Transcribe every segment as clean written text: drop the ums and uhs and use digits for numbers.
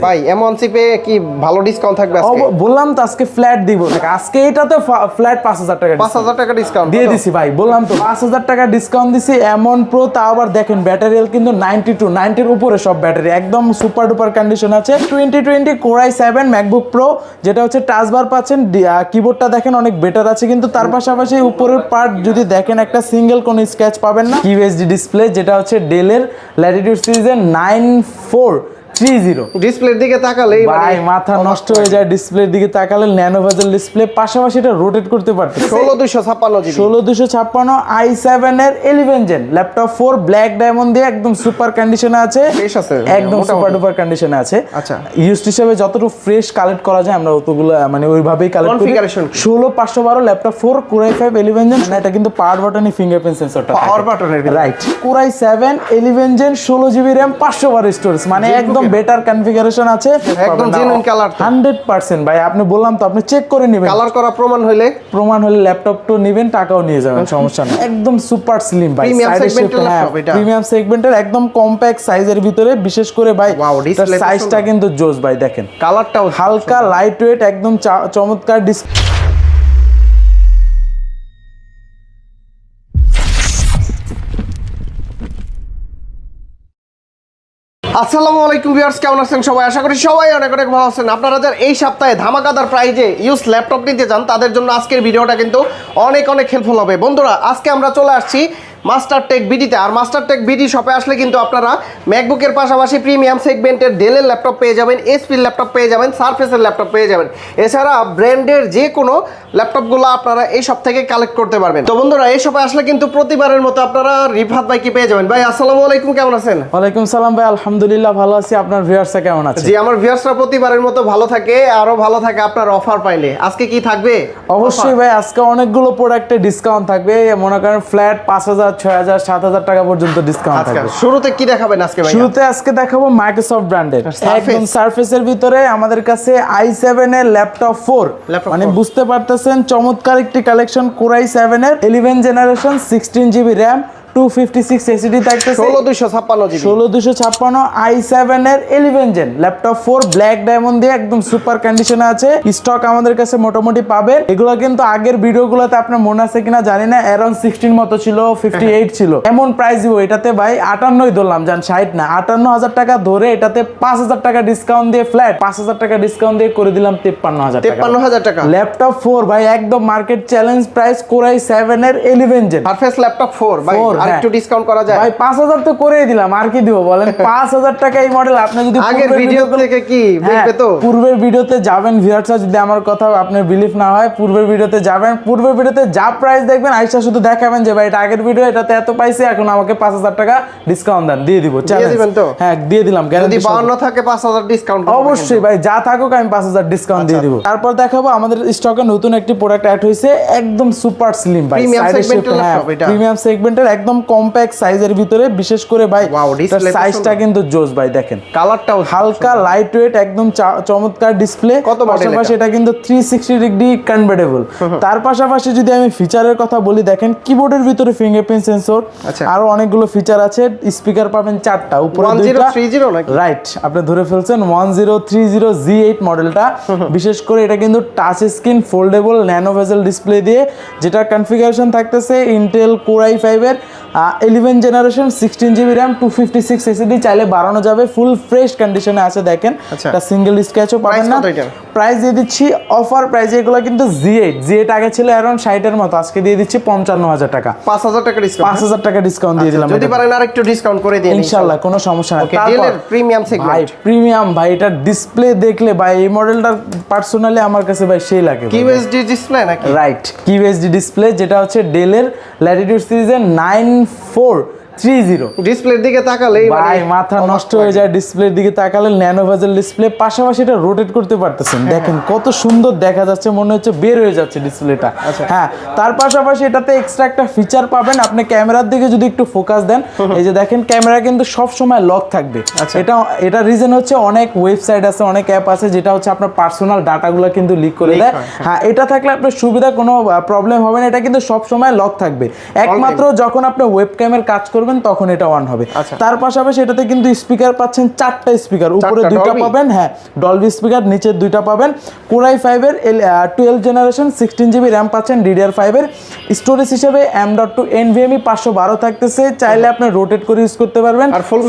ভাই এমন চিপে কি ভালো ডিসকাউন্ট থাকবে আজকে? বললাম তো আজকে ফ্ল্যাট দিব। আজকে এটাতে ফ্ল্যাট 5000 টাকা 5000 টাকা ডিসকাউন্ট দিয়ে দিছি ভাই। বললাম তো 5000 টাকা ডিসকাউন্ট দিছি। এমন প্রো তাও আবার দেখেন ব্যাটারি কিন্তু 90 উপরে সব ব্যাটারি একদম সুপার ডুপার কন্ডিশন আছে। 2020 Core i7 ম্যাকবুক প্রো যেটা হচ্ছে টাচ বার পাচ্ছেন, কিবোর্ডটা দেখেন অনেক বেটার আছে, কিন্তু তার পাশাপাশি উপরের পার্ট যদি দেখেন একটা সিঙ্গেল কোনো স্ক্র্যাচ পাবেন না। কিউএসডি ডিসপ্লে যেটা হচ্ছে ডেলের ল্যাটিটিউড সিরিজের 9430। ডিসপ্লের দিকে তাকালেই ভাই মাথা নষ্ট হয়ে যায় ডিসপ্লের দিকে তাকালে। ন্যানো ভেজেল ডিসপ্লে, পাশাপাশি এটা রোটেট করতে পারতেছে। 16256 জিবি 16256 i7 এর 11 জেন ল্যাপটপ 4 ব্ল্যাক ডায়মন্ড দিয়ে একদম সুপার কন্ডিশনে আছে। ফ্রেশ আছে, একদম সুপার ডুপার কন্ডিশনে আছে। আচ্ছা, ইউজড হিসেবে যতটুকু ফ্রেশ কালেক্ট করা যায় আমরা অতগুলো মানে ওইভাবেই কালেক্ট করি। 16512 ল্যাপটপ 4 Core i5 11 জেন, এটা কিন্তু পাওয়ার বাটনই ফিঙ্গারপ্রিন্ট সেন্সরটা পাওয়ার বাটনের right. Core i7 11 gen 16 GB RAM 512 storage, মানে একদম বেটার কনফিগারেশন আছে, একদম জেনুইন কালার 100%। ভাই আপনি বললাম তো আপনি চেক করে নেবেন, কালার করা প্রমাণ হলে ল্যাপটপটা নেবেন, টাকাও নিয়ে যাবেন, সমস্যা নেই। একদম সুপার স্লিম ভাই, প্রিমিয়াম সেগমেন্টের ল্যাপটপ এটা, প্রিমিয়াম সেগমেন্টের একদম কম্প্যাক্ট সাইজের ভিতরে, বিশেষ করে ভাই সাইজটা কিন্তু জোস ভাই। দেখেন কালারটাও হালকা লাইট ওয়েট, একদম চমৎকার ডিসপ্লে। আসসালামু আলাইকুম ভিউয়ার্স, কেমন আছেন সবাই? আশা করি সবাই অনেক অনেক ভালো আছেন। আপনারা যারা এই সপ্তাহে ধামাকাদার প্রাইজে ইউজ ল্যাপটপ নিতে চান তাদের জন্য আজকের ভিডিওটা কিন্তু অনেক অনেক হেল্পফুল হবে। বন্ধুরা আজকে আমরা চলে আসছি মাস্টার টেক বিডিতে। আর মাস্টার টেক বিডি শপে আসলে কিন্তু আপনারা ম্যাকবুকের পাশাপাশি প্রিমিয়াম সেগমেন্টের ডেলের ল্যাপটপ পেয়ে যাবেন, এসপির ল্যাপটপ পেয়ে যাবেন, সারফেসের ল্যাপটপ পেয়ে যাবেন। এছাড়া ব্র্যান্ডের যে কোনো ল্যাপটপগুলো আপনারা এই শপ থেকে কালেক্ট করতে পারবেন। তো বন্ধুরা এই শপে আসলে কিন্তু প্রতিবারের মতো আপনারা রিফাত ভাইকে পেয়ে যাবেন। ভাই আসসালামু আলাইকুম, কেমন আছেন? ওয়ালাইকুম সালাম ভাই, আলহামদুলিল্লাহ ভালো আছি। আপনার ভিউয়ার্সরা কেমন আছে? জি, আমার ভিউয়ার্সরা প্রতিবারের মতো ভালো থাকে, আরো ভালো থাকে আপনার অফার পাইলে। আজকে কি থাকবে? অবশ্যই ভাই, আজকে অনেকগুলো প্রোডাক্টে ডিসকাউন্ট থাকবে। মনে করেন ফ্ল্যাট 5000 6000 7000 টাকা পর্যন্ত ডিসকাউন্ট থাকবে। শুরুতে কি দেখাবেন আজকে ভাই? শুরুতে আজকে দেখাবো মাইক্রোসফট ব্র্যান্ডের একদম সারফেসের ভিতরে আমাদের কাছে i7 এর ল্যাপটপ 4, মানে বুঝতে পারতেছেন চমৎকার একটি কালেকশন। Core i7 এর 11 জেনারেশন 16 জিবি RAM 256 এসএসডি থাকতেছে, 16256 জিবি 16256 i7 এর 11 জেন ল্যাপটপ 4 ব্ল্যাক ডায়মন্ড দিয়ে একদম সুপার কন্ডিশনে আছে। স্টক আমাদের কাছে মোটামুটি পাবে। এগুলো কিন্তু আগের ভিডিওগুলোতে আপনার মনে আছে কিনা জানি না, অ্যারাউন্ড 16 মতো ছিল, 58 ছিল। এমন প্রাইস দিব এটাতে ভাই 58 ধরলাম, জান 60 না, 58000 টাকা ধরে এটাতে 5000 টাকা ডিসকাউন্ট দিয়ে ফ্ল্যাট 5000 টাকা ডিসকাউন্ট দিয়ে করে দিলাম 53000 টাকা। ল্যাপটপ 4 ভাই একদম market challenge price. Core i7 এর 11 জেন সারফেস ল্যাপটপ 4 ভাই আরেকটু ডিসকাউন্ট করা যায় ভাই? 5000 তো করেই দিলাম, আর কি দিব বলেন? 5000 টাকা এই মডেল। আপনি যদি আগের ভিডিও থেকে কি বুঝবে তো, পূর্বের ভিডিওতে যাবেন ভিউয়ার্সরা, যদি আমার কথা আপনার বিলিভ না হয় পূর্বের ভিডিওতে যাবেন, পূর্বের ভিডিওতে যা প্রাইস দেখবেন আইসা শুধু দেখাবেন যে ভাই এটা আগের ভিডিও, এটাতে এত পাইছে, এখন আমাকে 5000 টাকা ডিসকাউন্ট দেন, দিয়ে দিব। দিয়ে দিবেন তো? হ্যাঁ দিয়ে দিলাম। যদি 52 থাকে 5000 ডিসকাউন্ট অবশ্যই ভাই, যা থাকুক আমি 5000 ডিসকাউন্ট দিয়ে দিব। তারপর দেখাবো আমাদের স্টকে নতুন একটি প্রোডাক্ট অ্যাড হয়েছে, একদম সুপার স্লিম ভাই, প্রিমিয়াম সেগমেন্টের একদম কম্প্যাক্ট সাইজের ভিতরে, বিশেষ করে ভাই সাইজটা কিন্তু জোস ভাই। দেখেন কালারটাও হালকা লাইট ওয়েট, একদম চমৎকার ডিসপ্লে। পাশাপাশি এটা কিন্তু 360 ডিগ্রি কনভার্টেবল। তার পাশাপাশি যদি আমি ফিচারের কথা বলি, দেখেন কিবোর্ডের ভিতরে ফিঙ্গারপ্রিন্ট সেন্সর, আরো অনেকগুলো ফিচার আছে। স্পিকার পাবেন 4টা, উপরে 1030 নাকি? রাইট, আপনি ধরে ফেলছেন 1030 G8 মডেলটা। বিশেষ করে এটা কিন্তু touch screen foldable nano bezel display দিয়ে, যেটা কনফিগারেশন থাকতেছে ইন্টেল Core i5 এর 11 জেনারেশন 16 জিবি RAM 256 এসএসডি, চাইলে বাড়ানো যাবে। ফুল ফ্রেশ কন্ডিশনে আছে। দেখেন এটা সিঙ্গেল স্ক্র্যাচও পাবেন না। প্রাইস দিয়ে দিচ্ছি অফার প্রাইসে, এগুলো কিন্তু G8 আগে ছিল অ্যারাউন্ড 60 এর মতো, আজকে দিয়ে দিচ্ছি 55000 টাকা, 5000 টাকা ডিসকাউন্ট, 5000 টাকা ডিসকাউন্ট দিয়ে দিলাম। যদি পারেন আরেকটু ডিসকাউন্ট করে দিন ইনশাআল্লাহ, কোনো সমস্যা নাই। তারপর প্রিমিয়াম সেগমেন্ট ভাই, প্রিমিয়াম ভাই, এটা ডিসপ্লে দেখলে ভাই এই মডেলটা পার্সোনালি আমার কাছে ভাই সেই লাগে। কিউএসডি ডিসপ্লে নাকি? রাইট, কিউএসডি ডিসপ্লে, যেটা হচ্ছে ডেলের ল্যাটিটিউড সিরিজের 9430। ডিসপ্লের দিকে তাকালেই ভাই মাথা নষ্ট হয়ে যায় ডিসপ্লের দিকে তাকালে। ন্যানো ভেজেল ডিসপ্লে, পাশাপাশি এটা রোটেট করতে পারতেছেন। দেখেন কত সুন্দর দেখা যাচ্ছে, মনে হচ্ছে বের হয়ে যাচ্ছে ডিসপ্লেটা। হ্যাঁ, তার পাশাপাশি এটাতে এক্সট্রা একটা ফিচার পাবেন। আপনি ক্যামেরার দিকে যদি একটু ফোকাস দেন, এই যে দেখেন ক্যামেরা কিন্তু সব সময় লক থাকবে। এটা রিজন হচ্ছে অনেক ওয়েবসাইট আছে, অনেক অ্যাপ আছে, যেটা হচ্ছে আপনার পার্সোনাল ডাটাগুলো কিন্তু লিক করে দেয়। হ্যাঁ, এটা থাকলে আপনার সুবিধা, কোনো প্রবলেম হবে না। এটা কিন্তু সব সময় লক থাকবে। একমাত্র যখন আপনি ওয়েব ক্যামের কাজ করবেন করবেন তখন এটা অন হবে। আচ্ছা। তার পাশাপাশি এটাতে কিন্তু স্পিকার পাচ্ছেন 4টা স্পিকার, উপরে 2টা পাবেন, হ্যাঁ ডলবি স্পিকার, নিচে 2টা পাবেন। কোরাই 5 এর 12 জেনারেশন 16 জিবি র্যাম পাচ্ছেন, DDR5 এর স্টোরেজ হিসেবে M.2 NVMe 512 থাকতেছে, চাইলে আপনি রোটেট করে ইউজ করতে পারবেন। আর ফুল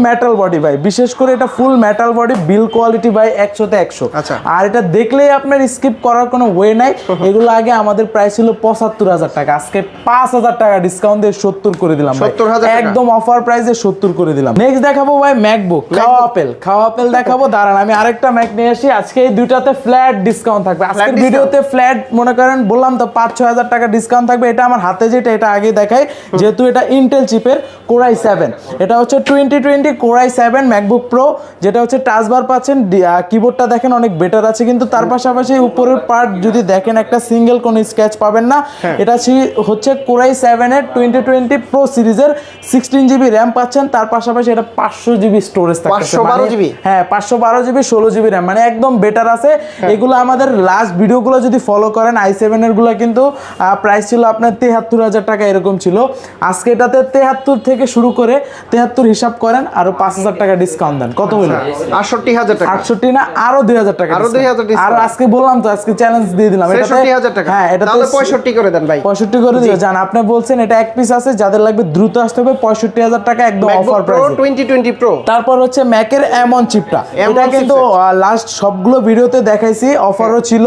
মেটাল বডি ভাই, বিশেষ করে এটা ফুল মেটাল বডি, বিল কোয়ালিটি ভাই 100 তে 100। আচ্ছা। আর এটা দেখলেই আপনার স্কিপ করার কোনো ওয়ে নাই। এগুলো আগে আমাদের প্রাইস ছিল 75,000 টাকা, আজকে 5,000 টাকা ডিসকাউন্ট দিয়ে 70 করে দিলাম ভাই, 70,000 টাকা একদম অফার প্রাইসে 70 করে দিলাম। নেক্সট দেখাবো ভাই ম্যাকবুক, খাওয়া আপেল দেখাবো। দাঁড়ান আমি আরেকটা ম্যাক নিয়ে আসি, আজকে এই দুইটাতে ফ্ল্যাট ডিসকাউন্ট থাকবে। আজকের ভিডিওতে ফ্ল্যাট মনে করেন বললাম তো 5-6,000 টাকা ডিসকাউন্ট থাকবে। এটা আমার হাতে যেটা, এটা আগে দেখাই, যেহেতু এটা ইন্টেল চিপের কোরাই 7, এটা হচ্ছে 2020 কোরাই 7 ম্যাকবুক প্রো, যেটা হচ্ছে টাচ বার পাচ্ছেন, কিবোর্ডটা দেখেন অনেক বেটার আছে, কিন্তু তার পাশাপাশি উপরের পার্ট যদি দেখেন একটা সিঙ্গেল কোনো স্ক্র্যাচ পাবেন না। এটা হচ্ছে কোরাই 7 এর 2020 প্রো সিরিজের 16 জিবি র্যাম পাচ্ছেন, তার পাশাপাশি এটা 500 জিবি স্টোরেজ থাকছে, 512 জিবি, হ্যাঁ 512 জিবি 16 জিবি র্যাম, মানে একদম বেটার আছে। এগুলো আমাদের লাস্ট ভিডিওগুলো যদি ফলো করেন, i7 এর গুলো কিন্তু প্রাইস ছিল আপনার 73,000 টাকা এরকম ছিল। আজকে এটাতে 73 থেকে শুরু করে 73 হিসাব করেন, আরো 5,000 টাকা ডিসকাউন্ট দেন, কত হলো? 68,000 টাকা। 68 না, আরো 2,000 টাকা, আরো 2,000 আর আজকে বললাম তো, আজকে চ্যালেঞ্জ দিয়ে দিলাম, 66,000 টাকা। হ্যাঁ এটা তাহলে 65 করে দেন ভাই, 65 করে দিও। জান আপনি বলছেন এটা এক পিস আছে, যাদের লাগবে দ্রুত আসতে হবে, 65,000 টাকা একদম অফার প্রাইসে। 2020 প্রো। তারপর হচ্ছে ম্যাকের M1 চিপটা, এটা কিন্তু লাস্ট সবগুলো ভিডিওতে দেখাইছি, অফারও ছিল,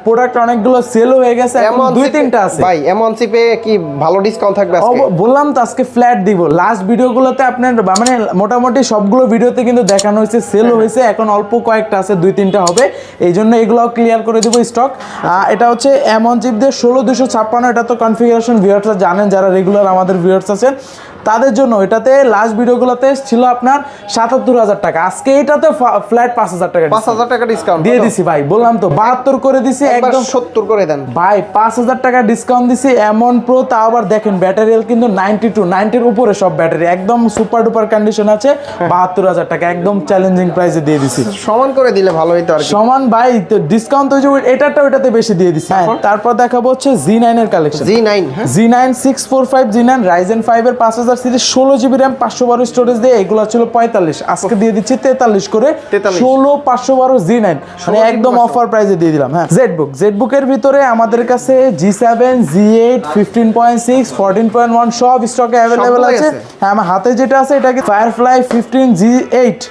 প্রোডাক্ট অনেকগুলো সেলও হয়ে গেছে, এখন 2-3টা আছে ভাই। M1 চিপে কি ভালো ডিসকাউন্ট থাকবে আজকে? বললাম তো আজকে ফ্ল্যাট দিব। লাস্ট ভিডিওগুলোতে আপনার মানে মোটামুটি সবগুলো ভিডিওতে কিন্তু দেখানো হয়েছে, সেল হয়েছে, এখন অল্প কয়েকটা আছে, 2-3টা হবে, এই জন্য এগুলোও ক্লিয়ার করে দিব স্টক। এটা হচ্ছে M1 চিপ দিয়ে 16256, এটা তো কনফিগারেশন ভিউয়ার্সরা জানেন, যারা রেগুলার আমাদের ভিউয়ার্স আছেন তাদের জন্য। এটাতে লাস্ট ভিডিওগুলোতে ছিল আপনার 77,000 টাকা, আজকে এটাতে ফ্ল্যাট 5,000 টাকা, 5,000 টাকা ডিসকাউন্ট দিয়ে দিছি ভাই। বললাম তো 72 করে দিছি, একদম 70 করে দেন ভাই, 5,000 টাকা ডিসকাউন্ট দিছি। M1 প্রো, তা আবার দেখেন ব্যাটারি হেলথ কিন্তু 90 এর উপরে সব ব্যাটারি, একদম সুপার ডুপার কন্ডিশন আছে। 72,000 টাকা একদম চ্যালেঞ্জিং প্রাইসে দিয়ে দিছি। সমান করে দিলে ভালো হইতো আর কি। সমান ভাই, তো ডিসকাউন্ট তো এটাটা ওটাতে বেশি দিয়ে দিছি। তারপর দেখাবো হচ্ছে Z9 এর কালেকশন। Z9 645 Z9 Ryzen 5 এর 5000 সিরিজ 16 জিবি র্যাম 512 স্টোরেজ দিয়ে, এগুলো ছিল 45, আজকে দিয়ে দিচ্ছি 43 করে, 16 512 Z9, মানে একদম অফার প্রাইসে দিয়ে দিলাম। হ্যাঁ জেটবুক এর ভিতরে আমাদের কাছে G7 Z8 15.6 14.1 সব স্টকে অ্যাভেলেবল আছে। হ্যাঁ আমার হাতে যেটা আছে এটা কি ফায়ারফ্লাই 15 G8,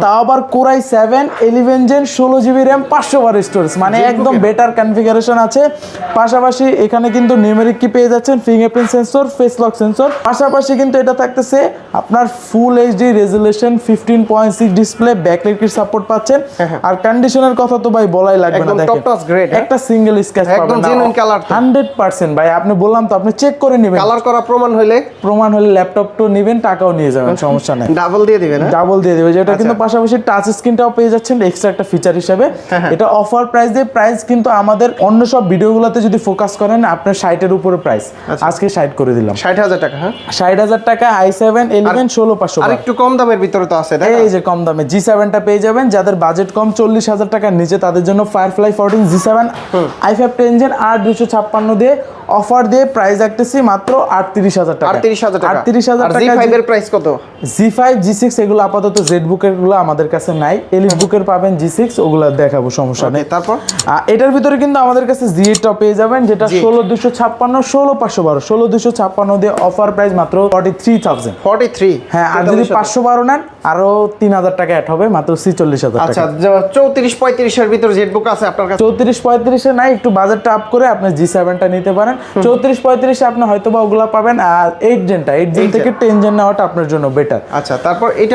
তাও আবার core i 7 11 gen 16 GB RAM 512 storage, মানে একদম বেটার কনফিগারেশন আছে। পাশাপাশি এখানে কিন্তু নিউমেরিক কি পেয়ে যাচ্ছেন, fingerprint sensor, face lock sensor, পাশাপাশি কিন্তু এটা থাকতেছে আপনার full HD resolution 15.6 display, backlight কি সাপোর্ট পাচ্ছেন। আর কন্ডিশনের কথা তো ভাই বলাই লাগবে না, দেখেন একটা সিঙ্গেল স্ক্র্যাচ পাবেন না, 100% ভাই। আপনি বললাম তো, আপনি চেক করে নেবেন, কালার করা প্রমাণ হলে ল্যাপটপটা নেবেন, টাকাও নিয়ে যাবেন, সমস্যা নেই, ডাবল দিয়ে দিবেন, ডাবল দিয়ে দিবে। যেটা কিন্তু পাশাপাশি টাচ স্ক্রিনটাও পেয়ে যাচ্ছেন এক্সট্রা একটা ফিচার হিসেবে। এটা অফার প্রাইস দিয়ে, প্রাইস কিন্তু আমাদের অন্য সব ভিডিওগুলোতে যদি ফোকাস করেন আপনার 60 এর উপরে প্রাইস, আজকে 60 করে দিলাম, 60,000 টাকা। হ্যাঁ 60,000 টাকা i7 11 16500। আর একটু কম দামের ভিতরে তো আছে, এই যে কম দামে G7টা পেয়ে যাবেন, যাদের বাজেট কম 40,000 টাকার নিচে, তাদের জন্য ফায়ারফ্লাই 14 G7 i5 10 জেন 8256 দিয়ে অফার দিয়ে প্রাইস রাখতেছি মাত্র 38,000 টাকা। 38,000 টাকা। Z5 এর প্রাইস কত? Z5 G6 এগুলো আপাতত জেটবুক এর গুলো আমাদের কাছে নাই, এলিট বুকের পাবেন G6, ওগুলো দেখাবো, সমস্যা নেই। তারপর এটার ভিতরে কিন্তু আমাদের কাছে Z8টা পেয়ে যাবেন, যেটা 16256 16512 16256 দিয়ে অফার প্রাইস মাত্র 43,000। 43, হ্যাঁ, আর যদি 512 নেন আরো 3,000 টাকা অ্যাড হবে, মাত্র 46,000 টাকা। আচ্ছা 34-35 এর ভিতরে জেটবুক আছে আপনার কাছে? 34-35 এ নাই, একটু বাজেটটা আপ করে আপনি G7টা নিতে পারেন। 34-35 এ আপনি হয়তোবা ওগুলা পাবেন, আর 8 জেন থেকে 10 জেন নেওয়াটা আপনার জন্য বেটার। আচ্ছা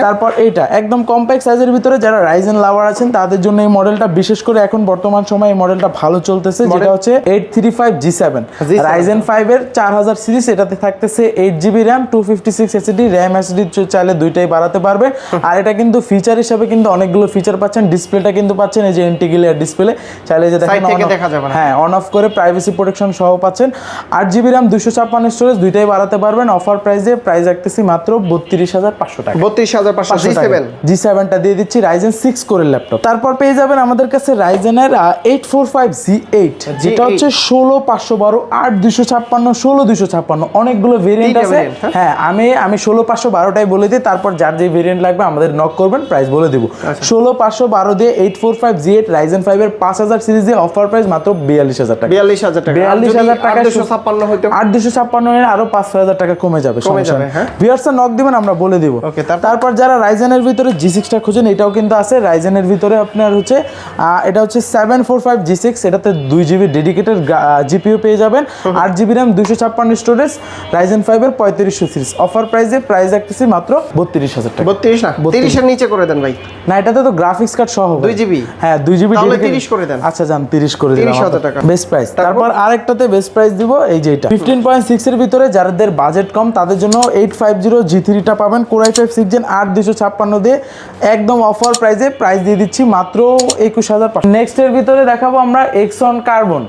তারপর এইটা একদম কম্প্যাক্ট সাইজের ভিতরে, যারা রাইজেন লাভার আছেন তাদের জন্য এই মডেলটা, বিশেষ করে এখন বর্তমান সময়ে এই মডেলটা ভালো চলতেছে, যেটা হচ্ছে 835 G7 রাইজেন 5 এর 4000 সিরিজ। এটাতে থাকতেছে 8 GB RAM 256 SSD, RAM SSD চাইলে দুইটাই বাড়াতে পারবে। আর এটা কিন্তু ফিচার হিসেবে কিন্তু অনেকগুলো ফিচার পাচ্ছেন, ডিসপ্লেটা কিন্তু পাচ্ছেন এই যে ইন্টিগ্রেটেড ডিসপ্লে, চাইলে যে দেখেন দেখা যাবে না, হ্যাঁ অন অফ করে প্রাইভেসি প্রোটেকশন সহ পাচ্ছেন। পাচ্ছেন। 8GB RAM 256 স্টোরেজ দুইটাই বাড়াতে পারবেন। অফার প্রাইস রাখতেছি মাত্র 32,500 টাকা। 32,500 G7টা দিয়ে দিচ্ছি Ryzen 6 কোরের ল্যাপটপ। তারপর পেয়ে যাবেন আমাদের কাছে Ryzenএর 845Z8, যেটা হচ্ছে 16512 8256 16256 অনেকগুলো ভেরিয়েন্ট আছে। হ্যাঁ, আমি 16512টাই বলে দিই, তারপর যার যে ভেরিয়েন্ট লাগবে আমাদের নক করবেন, প্রাইস বলে দিব। 16512 দিয়ে 845Z8 Ryzen 5 এর 5000 সিরিজ দিয়ে অফার প্রাইস মাত্র 42000 টাকা। 42000 টাকা। 42000 টাকা 856 হইতো 856 এর আরো 5000 টাকা কমে যাবে। হ্যাঁ, ভিউয়ার্সরা নক দিবেন, আমরা বলে দিব। তারপর যারা রাইজেনের ভিতরে G6টা খুঁজেন, এটাও কিন্তু আছে রাইজেনের ভিতরে। আপনার হচ্ছে এটা হচ্ছে 745 G6, এটাতে 2GB ডেডিকেটেড জিপিইউ পেয়ে যাবেন। 8GB RAM 256 স্টোরেজ Ryzen 5 এর 3500 সিরিজ। অফার প্রাইস রাখতেছি মাত্র 32000 টাকা। 32 না, 30 এর নিচে করে দেন ভাই। না, এটাতে তো গ্রাফিক্স কার্ড সহ 2GB। হ্যাঁ, 2GB তাহলে 30 করে দেন। আচ্ছা যান, 30 করে দিলাম। 30,000 টাকা বেস্ট প্রাইস। তারপর আরেকটাতে বেস্ট প্রাইস দিব, এই যে এটা 15.6 এর ভিতরে যাদের বাজেট কম তাদের জন্য 850 G3টা পাবেন। Core i5 6 Gen 8256 দিয়ে একদম অফার প্রাইস দিয়ে দিচ্ছি মাত্র 21500। নেক্সট এর ভিতরে দেখাবো আমরা Xon Carbon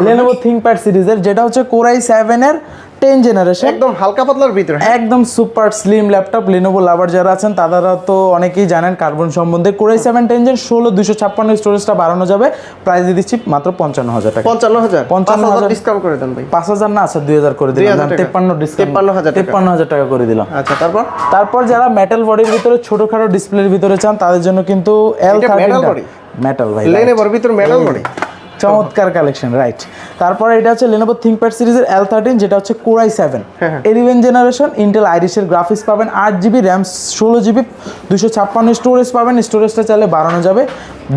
Lenovo ThinkPad সিরিজের, যেটা হচ্ছে Core i7 এর 10 জেনারেশন, একদম হালকা পাতলার ভিতরে, একদম সুপার স্লিম ল্যাপটপ। Lenovo লাভার যারা আছেন তারা তো অনেকেই জানেন কার্বন সম্বন্ধে। Core i7 10 Gen 16256 স্টোরেজটা বাড়ানো যাবে, প্রাইস দিয়ে দিচ্ছি মাত্র 55000 টাকা। 55000 ডিসকাউন্ট করে দেন ভাই। 5000 না, আচ্ছা 2000 করে দিলাম। 53 ডিসকাউন্ট, 53000 টাকা করে দিলাম। আচ্ছা, তারপর যারা মেটাল বডির ভিতরে ছোটখাটো ডিসপ্লের ভিতরে চান তাদের জন্য কিন্তু L13 মেটাল ভাই, Lenovoর ভিতরে মেটাল বডি, চমৎকার কালেকশন, রাইট। তারপরে এটা হচ্ছে Lenovo ThinkPad সিরিজের L13, যেটা হচ্ছে Core i7 11 জেনারেশন ইন্টেল আইরিশের গ্রাফিক্স পাবেন। 8GB RAM 16GB 256 স্টোরেজ পাবেন। স্টোরেজটা চাইলে বাড়ানো যাবে,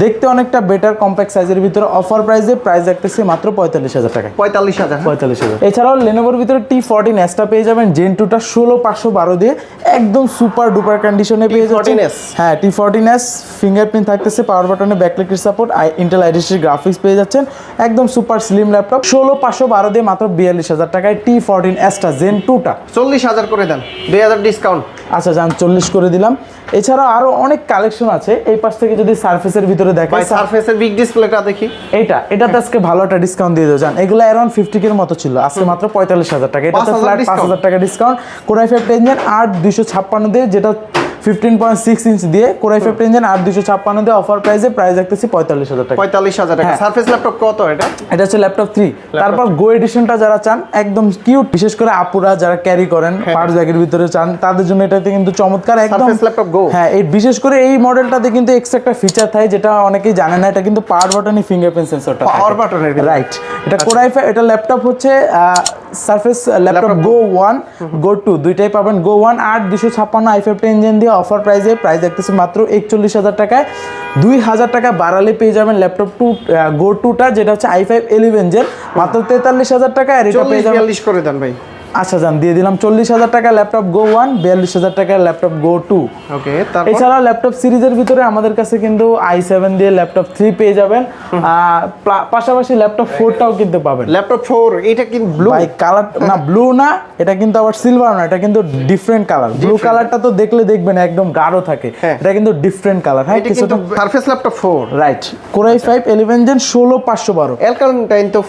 দেখতে অনেকটা বেটার কম্প্যাক্ট সাইজের ভিতরে। অফার প্রাইস রাখতেছি মাত্র 45000 টাকা। 45000। এছাড়াও Lenovoর ভিতরে T14S পেয়ে যাবেন Gen 2টা 16512 দিয়ে একদম সুপার ডুপার কন্ডিশনে পেয়ে যাচ্ছেন। হ্যাঁ, T14S ফিঙ্গারপ্রিন্ট থাকতেছে, পাওয়ার বাটনে ব্যাকলাইট সাপোর্ট, ইন্টেল আইরিশের গ্রাফিক্স পেয়ে যাচ্ছেন। একদম সুপার স্লিম ল্যাপটপ 16512 দিয়ে মাত্র 42000 টাকায় T14Sটা Gen 2টা 40000 করে দেন, 2000 ডিসকাউন্ট। আচ্ছা যান, 40 করে দিলাম। এছাড়াও আরো অনেক কালেকশন আছে। এই পাশ থেকে যদি সারফেসের ভিতরে দেখেন, ভাই সারফেসের বিগ ডিসপ্লেটা দেখি, এটাতে আজকে ভালো একটা ডিসকাউন্ট দিয়ে দেব জান। এগুলো अराउंड 50k এর মতো ছিল, আজকে মাত্র 45000 টাকা। এটাতে ফ্ল্যাট 5000 টাকা ডিসকাউন্ট। Core i5 10 Gen 8256 দিয়ে, যেটা 15.6 ইঞ্চ দিয়ে Core i5 10 Gen 8256 দিয়ে অফার প্রাইস রাখতেছি 45000 টাকা। 45000 টাকা। সারফেস ল্যাপটপ কত এটা হচ্ছে ল্যাপটপ 3। তারপর গো এডিশনটা যারা চান একদম কিউট, বিশেষ করে আপুরা যারা ক্যারি করেন পার্স ব্যাগের ভিতরে চান, তাদের জন্য এটাতে কিন্তু চমৎকার একদম সারফেস ল্যাপটপ গো। হ্যাঁ, এই বিশেষ করে এই মডেলটাতে কিন্তু এক্সট্রা একটা ফিচার থাকে যেটা অনেকেই জানে না, এটা কিন্তু পাওয়ার বাটনে ফিঙ্গারপ্রিন্ট সেন্সরটা থাকে। পাওয়ার বাটনের, রাইট। এটা Core i5, এটা ল্যাপটপ হচ্ছে সারফেস ল্যাপটপ গো 1 গো 2 দুইটাই পাবেন। গো 1 8256 i5 10 Gen দিয়ে অফার প্রাইস দেখতেছি মাত্র 41000 টাকায়। 2000 টাকা বাড়ালে পেয়ে যাবেন ল্যাপটপ 2 গো 2টা, যেটা হচ্ছে i5 11 Gen মাত্র 43000 টাকা। আর এটা পেয়ে যাবেন 40 করে দেন ভাই। আচ্ছা যান, দিয়ে দিলাম 40000 টাকা ল্যাপটপ গো 1, 42000 টাকা ল্যাপটপ গো 2। ওকে, তারপর এছাড়া ল্যাপটপ সিরিজের ভিতরে আমাদের কাছে কিন্তু i7 দিয়ে ল্যাপটপ 3 পেয়ে যাবেন। পাশাপাশি ল্যাপটপ 4টাও কিন্তু পাবেন। ল্যাপটপ 4 এটা কি ব্লু? ভাই কালার না, ব্লু না, এটা কিন্তু আবার সিলভার না, এটা কিন্তু ডিফারেন্ট কালার। ব্লু কালারটা তো দেখলে দেখবেন একদম গাঢ় থাকে, এটা কিন্তু ডিফারেন্ট কালার। হ্যাঁ, এটা কিন্তু surface laptop 4, right. Core i5 11 Gen 16512 L13 তো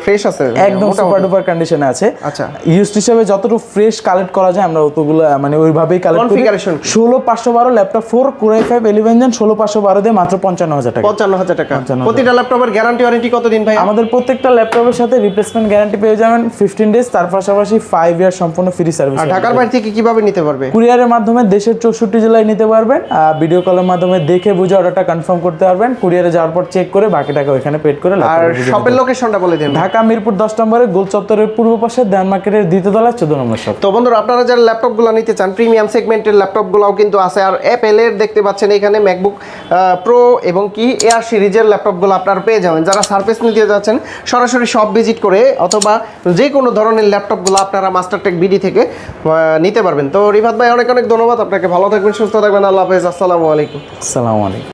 ফ্রেশ আছে, একদম সুপার ডুপার কন্ডিশনে আছে। আচ্ছা, ইউজড হিসেবে যতটুকু ফ্রেশ কালেক্ট করা যায় আমরা অতগুলো মানে ওইভাবেই কালেক্ট করি। 16512 ল্যাপটপ 4 Core i5 11 Gen 16512 দিয়ে মাত্র 55000 টাকা। 55000 টাকা। প্রতিটা ল্যাপটপের গ্যারান্টি ওয়ারেন্টি কতদিন ভাই? আমাদের প্রত্যেকটা ল্যাপটপের সাথে রিপ্লেসমেন্ট গ্যারান্টি পেয়ে যাবেন 15 ডেজ, তার পাশাপাশি 5 ইয়ার সম্পূর্ণ ফ্রি সার্ভিস। আর ঢাকার বাইরে থেকে কিভাবে নিতে পারবে? কুরিয়ারের মাধ্যমে দেশের 64 জেলায় নিতে পারবেন। ভিডিও কলের মাধ্যমে দেখে বুঝে অর্ডারটা কনফার্ম করতে পারবেন। কুরিয়ারে যাওয়ার পর চেক করে বাকি টাকা ওখানে পেড করে। আর শপের লোকেশনটা বলে দিন। ঢাকা মিরপুর 10 নম্বরে গোল চত্বরের পূর্ব পাশে দেন মার্কেটের দ্বিতীয় তলায় 14 নম্বর শপ। তো বন্ধুরা, আপনারা যারা ল্যাপটপগুলো নিতে চান, প্রিমিয়াম সেগমেন্টের ল্যাপটপগুলোও কিন্তু আছে। আর অ্যাপেলের দেখতে পাচ্ছেন এখানে ম্যাকবুক প্রো এবং কি এয়ার সিরিজের ল্যাপটপগুলো আপনারা পেয়ে যাবেন। যারা সার্ভিস নিতে যাচ্ছেন সরাসরি শপ ভিজিট করে অথবা যে কোনো ধরনের ল্যাপটপগুলো আপনারা মাস্টারটেক বিডি থেকে নিতে পারবেন। তো রিফাত ভাই, অনেক অনেক ধন্যবাদ আপনাকে। ভালো থাকবেন, সুস্থ থাকবেন। আল্লাহ হাফেজ। আসসালামু আলাইকুম। আসসালামু আলাইকুম।